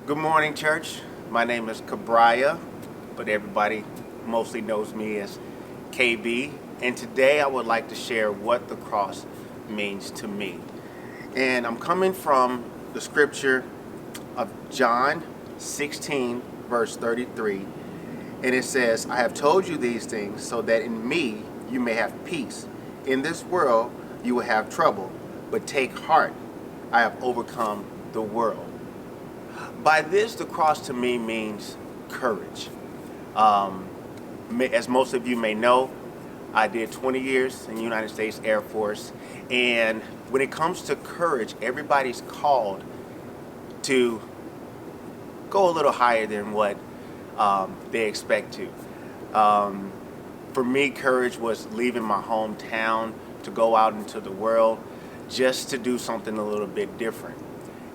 Good morning, church. My name is Cabraya, but everybody mostly knows me as KB. And today I would like to share what the cross means to me. And I'm coming from the scripture of John 16, verse 33. And it says, I have told you these things so that in me you may have peace. In this world you will have trouble, but take heart. I have overcome the world. By this, the cross to me means courage. Um, as most of you may know, I did 20 years in the United States Air Force. And when it comes to courage, everybody's called to go a little higher than what they expect to. Um, for me, courage was leaving my hometown to go out into the world just to do something a little bit different.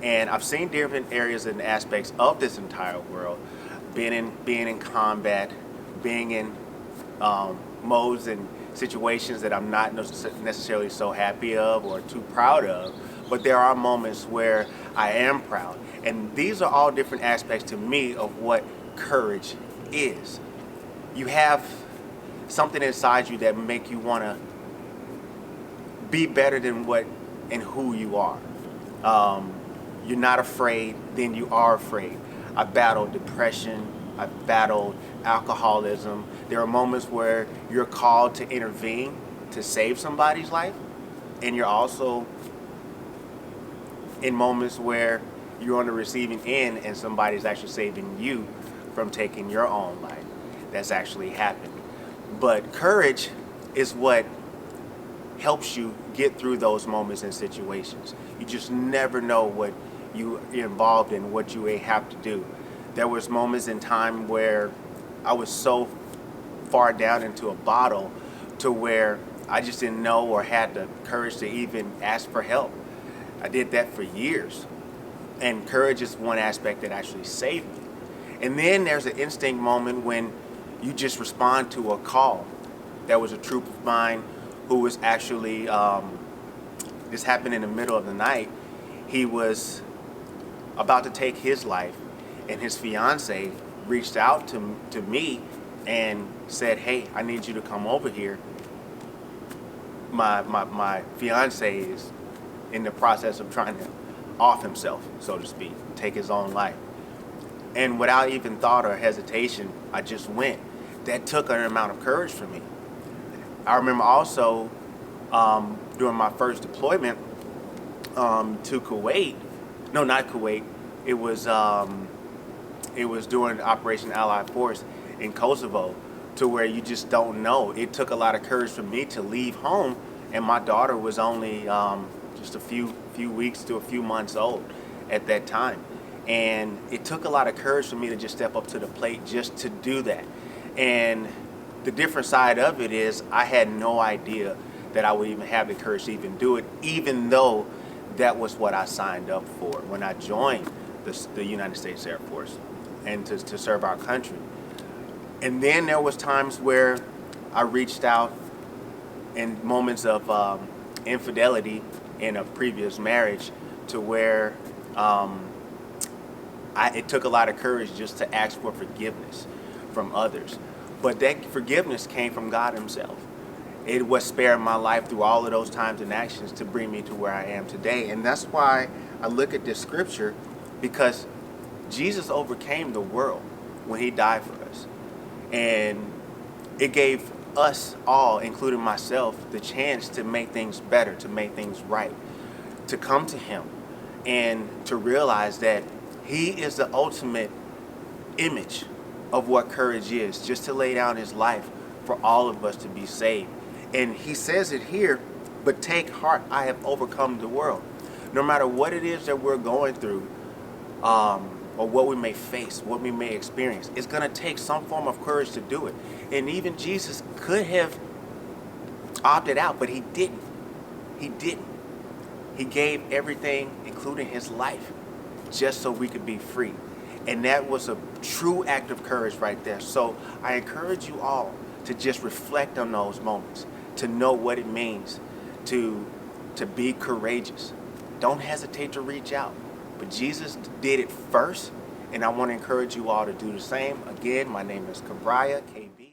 And I've seen different areas and aspects of this entire world, being in combat, being in modes and situations that I'm not necessarily so happy of or too proud of. But there are moments where I am proud. And these are all different aspects to me of what courage is. You have something inside you that make you want to be better than what and who you are. Um, you're not afraid, then you are afraid. I battled depression. I battled alcoholism. There are moments where you're called to intervene to save somebody's life, and you're also in moments where you're on the receiving end and somebody's actually saving you from taking your own life. That's actually happened. But courage is what helps you get through those moments and situations. You just never know what you're involved in, what you may have to do. There was moments in time where I was so far down into a bottle to where I just didn't know or had the courage to even ask for help. I did that for years. And courage is one aspect that actually saved me. And then there's an instinct moment when you just respond to a call. There was a troop of mine who was actually, this happened in the middle of the night. He was about to take his life, and his fiance reached out to me and said, hey, I need you to come over here. My fiance is in the process of trying to off himself, so to speak, take his own life. And without even thought or hesitation, I just went. That took an amount of courage for me. I remember also during my first deployment to Kuwait. No, not Kuwait. It was during Operation Allied Force in Kosovo, to where you just don't know. It took a lot of courage for me to leave home, and my daughter was only just a few weeks to a few months old at that time. And it took a lot of courage for me to just step up to the plate just to do that. And the different side of it is I had no idea that I would even have the courage to even do it, even though that was what I signed up for when I joined the United States Air Force and to serve our country. And then there was times where I reached out in moments of infidelity in a previous marriage, to where it took a lot of courage just to ask for forgiveness from others. But that forgiveness came from God himself. It was sparing my life through all of those times and actions to bring me to where I am today. And that's why I look at this scripture, because Jesus overcame the world when he died for us. And it gave us all, including myself, the chance to make things better, to make things right, to come to him and to realize that he is the ultimate image of what courage is, just to lay down his life for all of us to be saved. And he says it here, but take heart, I have overcome the world. No matter what it is that we're going through, or what we may face, what we may experience, it's going to take some form of courage to do it. And even Jesus could have opted out, but he didn't. He didn't. He gave everything, including his life, just so we could be free. And that was a true act of courage right there. So I encourage you all to just reflect on those moments, to know what it means to be courageous. Don't hesitate to reach out. But Jesus did it first, And I want to encourage you all to do the same. Again, my name is Cabraya, KB.